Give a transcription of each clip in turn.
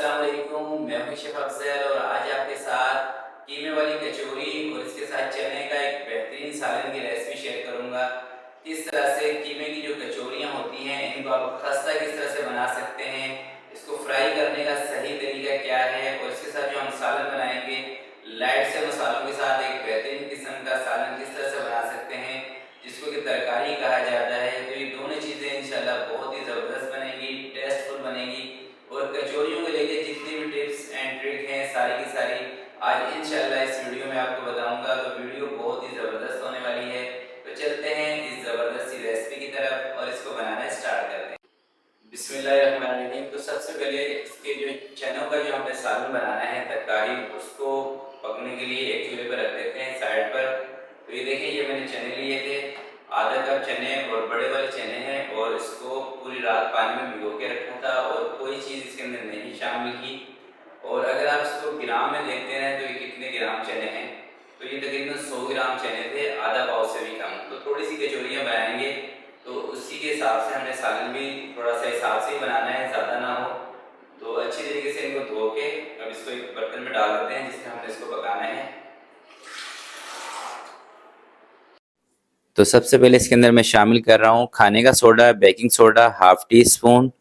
अस्सलाम वालेकुम, मैं हूं शेफ अफजल और आज आपके साथ कीमे वाली कचौरी और इसके साथ चने का एक बेहतरीन सालन की रेसिपी शेयर करूंगा। किस तरह से कीमे की जो कचौरियां होती हैं इनको आप खस्ता किस तरह से बना सकते हैं, इसको फ्राई करने का सही तरीका क्या है और इसके साथ जो हम सालन बनाएंगे लाइट से मसालों के साथ एक बेहतरीन किस्म का सालन किस तरह से बना सकते हैं जिसको कि तरकारी कहा जाता है। तो ये दोनों चीज़ें इंशाल्लाह बहुत ही ज़बरदस्त बनेंगी, टेस्टफुल बनेंगी और कचौरियों को लेके जितनी भी टिप्स एंड ट्रिक हैं सारी की सारी आज इंशाल्लाह इस वीडियो में आपको बताऊंगा। तो वीडियो बहुत ही ज़बरदस्त होने वाली है। तो चलते हैं इस ज़बरदस्त सी रेसिपी की तरफ और इसको बनाना स्टार्ट करते हैं। बिस्मिल्लाहिर्रहमानिर्रहीम। तो सबसे पहले इसके जो चनों का जो हमें सालन बनाना है तरकारी, उसको पकने के लिए एक चूल्हे पर रख देते हैं साइड पर। तो ये देखिए, ये मैंने चने लिए थे, आधा कप चने और बड़े वाले चने हैं और इसको पूरी रात पानी में भिगो के रखा था और कोई चीज़ इसके अंदर नहीं शामिल की। और अगर आप इसको ग्राम में देखते हैं तो ये कितने ग्राम चने हैं, तो ये तकरीबन 100 ग्राम चने थे, आधा पाव से भी कम। तो थोड़ी सी कचौरियाँ बनाएंगे तो उसी के हिसाब से हमें सालन भी थोड़ा सा हिसाब से ही बनाना है, ज़्यादा ना हो। तो अच्छी तरीके से इनको धो के अब इसको एक बर्तन में डाल देते हैं जिसमें हमने इसको पकाना है। तो सबसे पहले इसके अंदर मैं शामिल कर रहा हूँ खाने का soda, baking soda half tea spoon,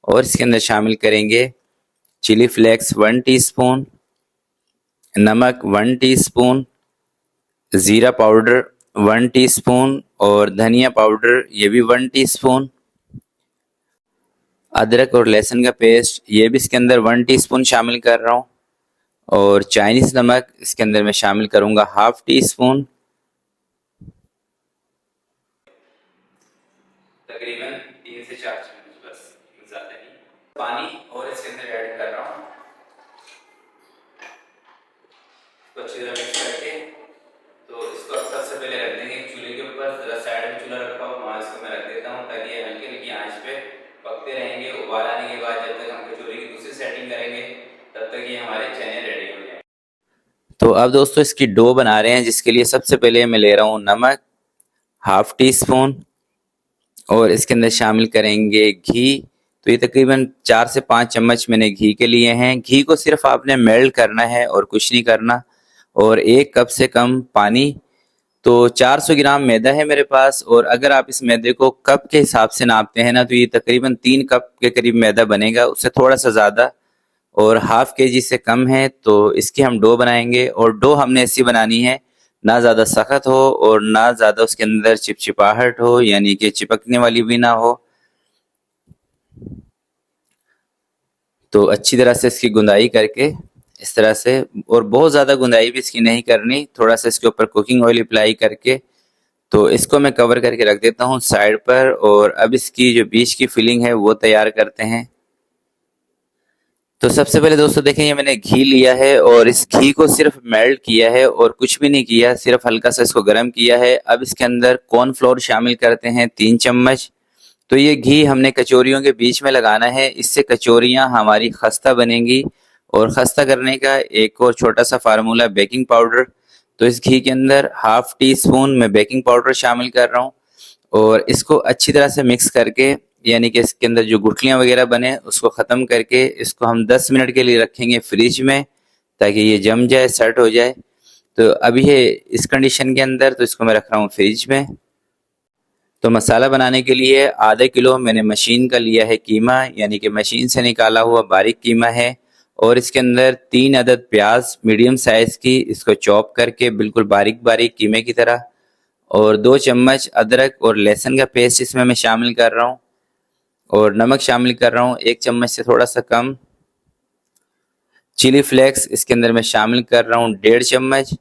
और इसके अंदर शामिल करेंगे चिली फ्लेक्स 1 टीस्पून, नमक 1 टीस्पून, ज़ीरा पाउडर 1 टीस्पून और धनिया पाउडर ये भी 1 टीस्पून। अदरक और लहसुन का पेस्ट ये भी इसके अंदर 1 टीस्पून शामिल कर रहा हूँ। और चाइनीज़ नमक इसके अंदर मैं शामिल करूँगा हाफ टी स्पून। तकरीबन 3 से 4 चम्मच, बस ज़्यादा नहीं। पानी और इसके अंदर ऐड कर रहा हूँ, तो अच्छी तरह मिक्स करके तो इसको अब सबसे पहले रख देंगे चूल्हे के ऊपर। ज़रा साइड में चूल्हा रखा हुआ वहाँ इसको मैं रख देता हूँ ताकि ये हल्की हल्की आंच पे पकते रहेंगे। उबाल आने के बाद जब तक हम कचौरी की दूसरी सेटिंग करेंगे तब तक ये हमारे चने रेडी हो जाएंगे। तो अब दोस्तों इसकी डो बना रहे हैं, जिसके लिए सबसे पहले मैं ले रहा हूँ नमक हाफ टी स्पून और इसके अंदर शामिल करेंगे घी। तो ये तकरीबन 4 से 5 चम्मच मैंने घी के लिए हैं। घी को सिर्फ आपने मेल्ट करना है और कुछ नहीं करना। और 1 कप से कम पानी। तो 400 ग्राम मैदा है मेरे पास, और अगर आप इस मैदे को कप के हिसाब से नापते हैं ना तो ये तकरीबन 3 कप के करीब मैदा बनेगा, उससे थोड़ा सा ज़्यादा, और हाफ केजी से कम है। तो इसकी हम डो बनाएंगे और डो हमने ऐसी बनानी है ना ज़्यादा सख्त हो और ना ज़्यादा उसके अंदर चिपचिपाहट हो, यानी कि चिपकने वाली भी ना हो। तो अच्छी तरह से इसकी गुंदाई करके इस तरह से, और बहुत ज़्यादा गुंदाई भी इसकी नहीं करनी, थोड़ा सा इसके ऊपर कुकिंग ऑयल अप्लाई करके तो इसको मैं कवर करके रख देता हूँ साइड पर। और अब इसकी जो बीच की फिलिंग है वो तैयार करते हैं। तो सबसे पहले दोस्तों देखें, ये मैंने घी लिया है और इस घी को सिर्फ मेल्ट किया है और कुछ भी नहीं किया, सिर्फ हल्का सा इसको गर्म किया है। अब इसके अंदर कॉर्नफ्लोर शामिल करते हैं 3 चम्मच। तो ये घी हमने कचौरियों के बीच में लगाना है, इससे कचौरियाँ हमारी खस्ता बनेंगी। और खस्ता करने का एक और छोटा सा फार्मूला बेकिंग पाउडर। तो इस घी के अंदर हाफ टी स्पून मैं बेकिंग पाउडर शामिल कर रहा हूँ और इसको अच्छी तरह से मिक्स करके, यानी कि इसके अंदर जो गुठलियाँ वगैरह बने उसको ख़त्म करके इसको हम 10 मिनट के लिए रखेंगे फ्रिज में ताकि ये जम जाए, सेट हो जाए। तो अभी है इस कंडीशन के अंदर, तो इसको मैं रख रहा हूँ फ्रिज में। तो मसाला बनाने के लिए आधा किलो मैंने मशीन का लिया है कीमा, यानी कि मशीन से निकाला हुआ बारीक कीमा है। और इसके अंदर 3 अदद प्याज मीडियम साइज़ की, इसको चॉप करके बिल्कुल बारीक बारीक कीमे की तरह। और 2 चम्मच अदरक और लहसुन का पेस्ट इसमें मैं शामिल कर रहा हूँ। और नमक शामिल कर रहा हूँ 1 चम्मच से थोड़ा सा कम। चिली फ्लेक्स इसके अंदर मैं शामिल कर रहा हूँ 1.5 चम्मच।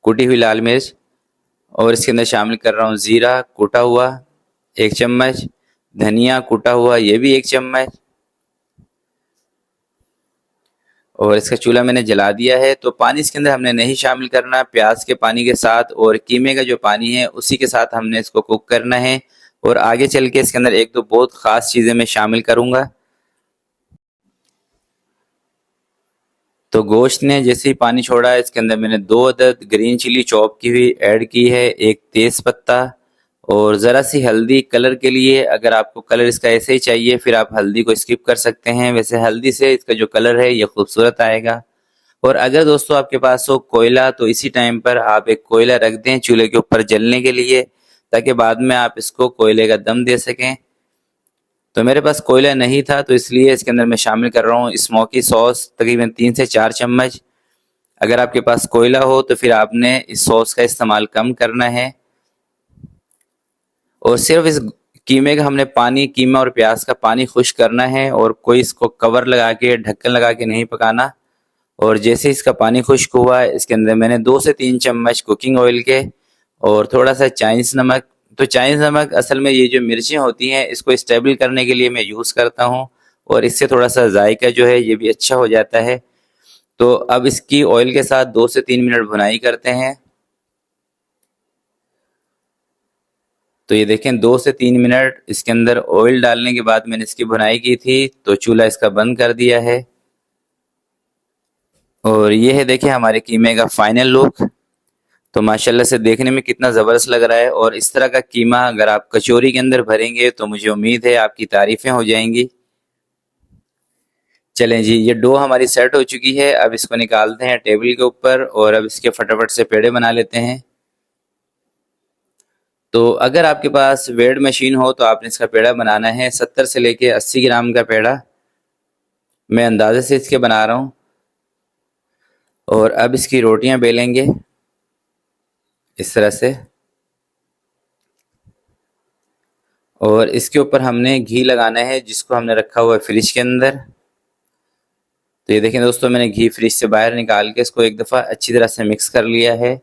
कुटी हुई लाल मिर्च, और इसके अंदर शामिल कर रहा हूँ ज़ीरा कूटा हुआ 1 चम्मच, धनिया कूटा हुआ ये भी 1 चम्मच। और इसका चूल्हा मैंने जला दिया है। तो पानी इसके अंदर हमने नहीं शामिल करना, प्याज के पानी के साथ और कीमे का जो पानी है उसी के साथ हमने इसको कुक करना है। और आगे चल के इसके अंदर 1-2 बहुत ख़ास चीज़ें मैं शामिल करूँगा। तो गोश्त ने जैसे ही पानी छोड़ा है, इसके अंदर मैंने 2 अदद ग्रीन चिली चॉप की हुई ऐड की है, 1 तेज़ पत्ता और ज़रा सी हल्दी कलर के लिए, अगर आपको कलर इसका ऐसे ही चाहिए फिर आप हल्दी को स्किप कर सकते हैं, वैसे हल्दी से इसका जो कलर है ये खूबसूरत आएगा। और अगर दोस्तों आपके पास हो कोयला तो इसी टाइम पर आप एक कोयला रख दें चूल्हे के ऊपर जलने के लिए, ताकि बाद में आप इसको कोयले का दम दे सकें। तो मेरे पास कोयला नहीं था तो इसलिए इसके अंदर मैं शामिल कर रहा हूँ स्मोकी सॉस, तकरीबन 3 से 4 चम्मच। अगर आपके पास कोयला हो तो फिर आपने इस सॉस का इस्तेमाल कम करना है। और सिर्फ इस कीमे का हमने पानी, कीमा और प्याज का पानी खुश्क करना है, और कोई इसको कवर लगा के, ढक्कन लगा के नहीं पकाना। और जैसे इसका पानी खुश्क हुआ है इसके अंदर मैंने 2 से 3 चम्मच कुकिंग ऑयल के और थोड़ा सा चाइनीज नमक। तो चाइनीज नमक असल में ये जो मिर्चें होती हैं इसको स्टेबल करने के लिए मैं यूज़ करता हूँ, और इससे थोड़ा सा जायका जो है ये भी अच्छा हो जाता है। तो अब इसकी ऑयल के साथ 2 से 3 मिनट भुनाई करते हैं। तो ये देखें 2 से 3 मिनट इसके अंदर ऑयल डालने के बाद मैंने इसकी भुनाई की थी, तो चूल्हा इसका बंद कर दिया है। और ये है देखिए हमारे कीमे का फाइनल लुक। तो माशाल्लाह से देखने में कितना ज़बरदस्त लग रहा है, और इस तरह का कीमा अगर आप कचौरी के अंदर भरेंगे तो मुझे उम्मीद है आपकी तारीफ़ें हो जाएंगी। चलें जी, ये डो हमारी सेट हो चुकी है, अब इसको निकालते हैं टेबल के ऊपर और अब इसके फटाफट से पेड़े बना लेते हैं। तो अगर आपके पास वेट मशीन हो तो आपने इसका पेड़ा बनाना है 70 से लेके 80 ग्राम का पेड़ा मैं अंदाजे से इसके बना रहा हूँ। और अब इसकी रोटियां बेलेंगे इस तरह से, और इसके ऊपर हमने घी लगाना है जिसको हमने रखा हुआ है फ्रिज के अंदर। तो ये देखें दोस्तों, मैंने घी फ्रिज से बाहर निकाल के इसको एक दफ़ा अच्छी तरह से मिक्स कर लिया है,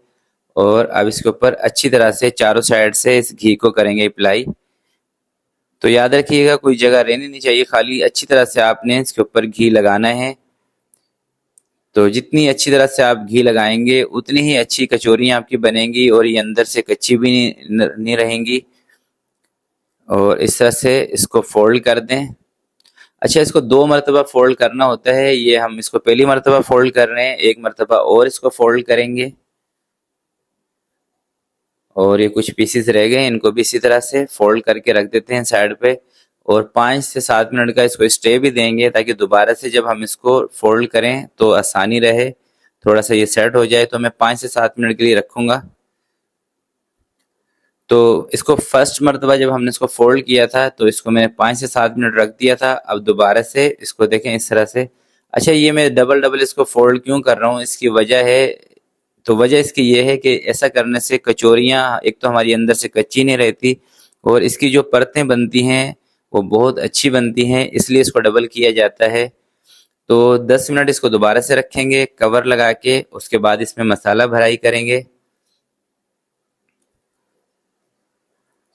और अब इसके ऊपर अच्छी तरह से चारों साइड से इस घी को करेंगे अप्लाई। तो याद रखिएगा कोई जगह रहनी नहीं चाहिए खाली, अच्छी तरह से आपने इसके ऊपर घी लगाना है। तो जितनी अच्छी तरह से आप घी लगाएंगे उतनी ही अच्छी कचौरियाँ आपकी बनेंगी, और ये अंदर से कच्ची भी नहीं रहेंगी। और इस तरह से इसको फोल्ड कर दें। अच्छा, इसको 2 मरतबा फोल्ड करना होता है, ये हम इसको पहली मरतबा फोल्ड कर रहे हैं, 1 मरतबा और इसको फोल्ड करेंगे। और ये कुछ पीसेस रह गए, इनको भी इसी तरह से फोल्ड करके रख देते हैं साइड पे। और 5 से 7 मिनट का इसको स्टे भी देंगे, ताकि दोबारा से जब हम इसको फोल्ड करें तो आसानी रहे, थोड़ा सा ये सेट हो जाए। तो मैं 5 से 7 मिनट के लिए रखूंगा। तो इसको फर्स्ट मरतबा जब हमने इसको फोल्ड किया था तो इसको मैंने 5 से 7 मिनट रख दिया था। अब दोबारा से इसको देखें इस तरह से। अच्छा, ये मैं डबल डबल इसको फोल्ड क्यों कर रहा हूँ, इसकी वजह है, तो वजह इसकी ये है कि ऐसा करने से कचौरियाँ एक तो हमारी अंदर से कच्ची नहीं रहती, और इसकी जो परतें बनती हैं वो बहुत अच्छी बनती हैं, इसलिए इसको डबल किया जाता है। तो 10 मिनट इसको दोबारा से रखेंगे कवर लगा के, उसके बाद इसमें मसाला भराई करेंगे।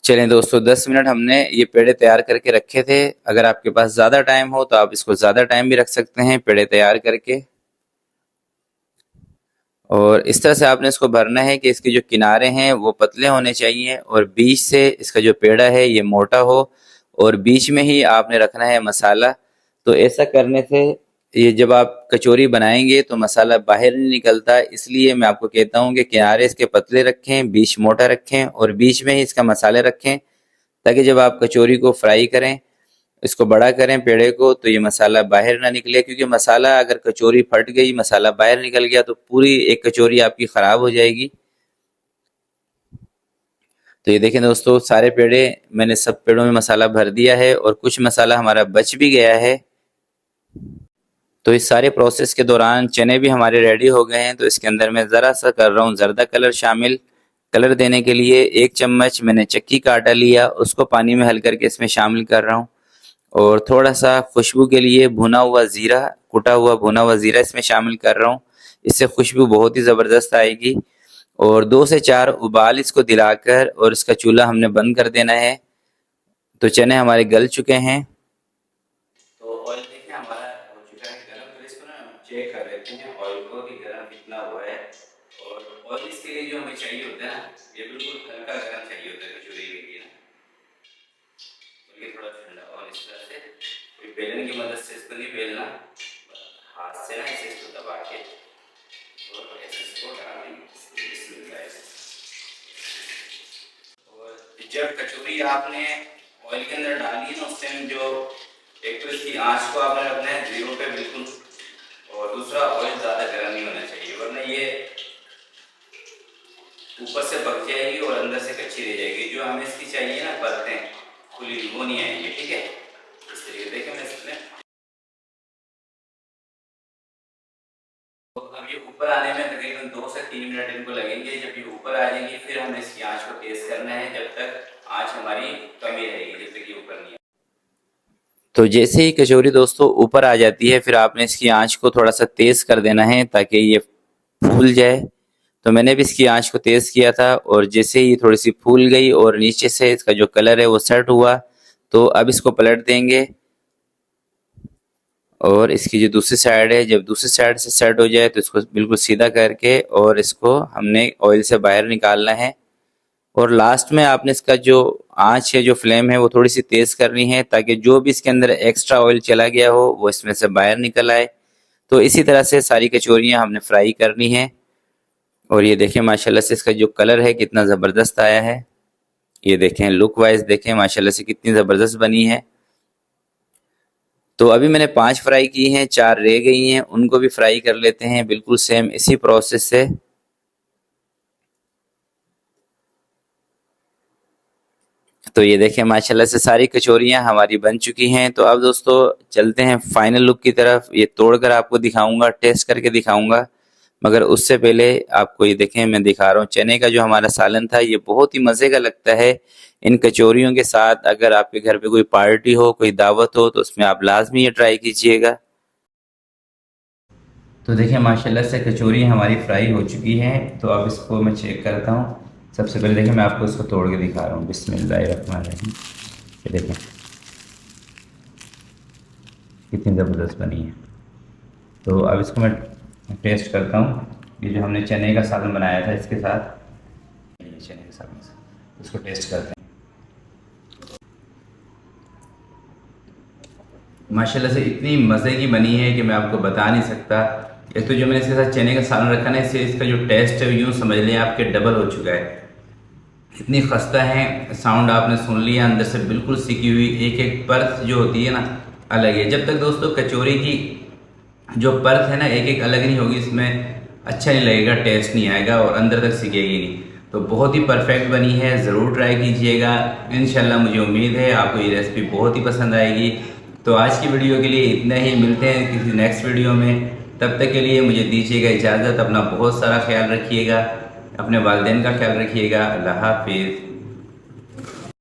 चलें दोस्तों, 10 मिनट हमने ये पेड़े तैयार करके रखे थे। अगर आपके पास ज़्यादा टाइम हो तो आप इसको ज़्यादा टाइम भी रख सकते हैं पेड़े तैयार करके। और इस तरह से आपने इसको भरना है कि इसके जो किनारे हैं वो पतले होने चाहिए, और बीच से इसका जो पेड़ा है ये मोटा हो, और बीच में ही आपने रखना है मसाला। तो ऐसा करने से ये जब आप कचौरी बनाएंगे तो मसाला बाहर नहीं निकलता, इसलिए मैं आपको कहता हूँ कि किनारे इसके पतले रखें, बीच मोटा रखें, और बीच में ही इसका मसाले रखें, ताकि जब आप कचौरी को फ्राई करें, इसको बड़ा करें पेड़े को, तो ये मसाला बाहर ना निकले। क्योंकि मसाला अगर कचौरी फट गई, मसाला बाहर निकल गया तो पूरी एक कचौरी आपकी ख़राब हो जाएगी। तो ये देखें दोस्तों, सारे पेड़े मैंने सब पेड़ों में मसाला भर दिया है, और कुछ मसाला हमारा बच भी गया है। तो इस सारे प्रोसेस के दौरान चने भी हमारे रेडी हो गए हैं। तो इसके अंदर मैं ज़रा सा कर रहा हूँ ज़रदा कलर शामिल। कलर देने के लिए 1 चम्मच मैंने चक्की का आटा लिया, उसको पानी में हल करके इसमें शामिल कर रहा हूँ। और थोड़ा सा खुशबू के लिए भुना हुआ ज़ीरा, कुटा हुआ भुना हुआ ज़ीरा इसमें शामिल कर रहा हूँ, इससे खुशबू बहुत ही ज़बरदस्त आएगी। और 2 से 4 उबाल इसको दिलाकर और इसका चूल्हा हमने बंद कर देना है। तो चने हमारे गल चुके हैं। तो ऑयल देखिए हमारा हो चुका है गर्म, तो इसको ना चेक कर लेते हैं ऑयल को कि गर्म कितना हुआ है। और ऑयल इसके लिए जो हमें चाहिए होता है ना, ये बिल्कुल हल्का गर्म चाहिए होता है कचौरी के लिए ना, तो ये थोड़ा ठंडा। और इस तरह से कोई बेलन की मदद से इसको नहीं बेलना, हाथ से ना इसे इसको दबा के और ऐसे इसको डाल देंगे। और जब कचौरी आपने ऑयल के अंदर डाली है ना, उस टाइम जो एक तो इसकी आंच को आपने रखना है 0 पे बिल्कुल, और दूसरा ऑयल ज़्यादा गर्म नहीं होना चाहिए, वरना ये ऊपर से पक जाएगी और अंदर से कच्ची रह जाएगी। जो हमें इसकी चाहिए ना परतें खुली, वो नहीं आएंगी। ठीक है, इस तरीके देखें मैं इसमें तो अब ये ऊपर आने में तकरीबन 2 से 3 मिनट इनको लगेंगे। जब ये ऊपर आ जाएंगी फिर हमें इसकी आंच को तेज़ करना है, जब तक आंच हमारी कमी रहेगी, जब तक ये ऊपर नहीं। तो जैसे ही कचौरी दोस्तों ऊपर आ जाती है, फिर आपने इसकी आंच को थोड़ा सा तेज़ कर देना है ताकि ये फूल जाए। तो मैंने भी इसकी आंच को तेज़ किया था, और जैसे ही थोड़ी सी फूल गई और नीचे से इसका जो कलर है वो सेट हुआ, तो अब इसको पलट देंगे। और इसकी जो दूसरी साइड है, जब दूसरी साइड से सेट हो जाए तो इसको बिल्कुल सीधा करके और इसको हमने ऑयल से बाहर निकालना है। और लास्ट में आपने इसका जो आंच है, जो फ्लेम है, वो थोड़ी सी तेज़ करनी है ताकि जो भी इसके अंदर एक्स्ट्रा ऑयल चला गया हो वो इसमें से बाहर निकल आए। तो इसी तरह से सारी कचौरियाँ हमने फ्राई करनी है। और ये देखें माशाल्लाह से इसका जो कलर है कितना ज़बरदस्त आया है। ये देखें लुक वाइज देखें माशाल्लाह से कितनी ज़बरदस्त बनी है। तो अभी मैंने 5 फ्राई की हैं, 4 रह गई हैं, उनको भी फ्राई कर लेते हैं बिल्कुल सेम इसी प्रोसेस से। तो ये देखें माशाल्लाह से सारी कचौरियाँ हमारी बन चुकी हैं। तो अब दोस्तों चलते हैं फाइनल लुक की तरफ। ये तोड़कर आपको दिखाऊंगा, टेस्ट करके दिखाऊंगा, मगर उससे पहले आपको ये देखें मैं दिखा रहा हूँ चने का जो हमारा सालन था, ये बहुत ही मज़े का लगता है इन कचौरियों के साथ। अगर आपके घर पे कोई पार्टी हो, कोई दावत हो, तो उसमें आप लाजमी ये ट्राई कीजिएगा। तो देखिए माशाल्लाह से कचौरी हमारी फ्राई हो चुकी हैं। तो अब इसको मैं चेक करता हूँ। सबसे पहले देखिए मैं आपको इसको तोड़ के दिखा रहा हूँ। बिस्मिल्लाहिर्रहमानिर्रहीम। ये देखें कितनी ज़बरदस्त बनी है। तो अब इसको मैं टेस्ट करता हूँ। ये जो हमने चने का सालन बनाया था इसके साथ, चने के सालन से इसको टेस्ट करते हैं। माशाल्लाह से इतनी मज़े की बनी है कि मैं आपको बता नहीं सकता। एक तो जो मैंने इसके साथ चने का सालन रखा ना, इससे इसका जो टेस्ट है यूँ समझ लें आपके डबल हो चुका है। इतनी खस्ता है, साउंड आपने सुन लिया, अंदर से बिल्कुल सिकी हुई, एक एक परत जो होती है ना अलग है। जब तक दोस्तों कचौरी की जो परत है ना एक एक अलग नहीं होगी, इसमें अच्छा नहीं लगेगा, टेस्ट नहीं आएगा और अंदर तक सिकेगी नहीं। तो बहुत ही परफेक्ट बनी है, ज़रूर ट्राई कीजिएगा। इंशाल्लाह मुझे उम्मीद है आपको ये रेसिपी बहुत ही पसंद आएगी। तो आज की वीडियो के लिए इतना ही, मिलते हैं किसी नेक्स्ट वीडियो में। तब तक के लिए मुझे दीजिएगा इजाज़त। अपना बहुत सारा ख्याल रखिएगा, अपने वालिदैन का ख्याल रखिएगा। अल्लाह हाफिज़।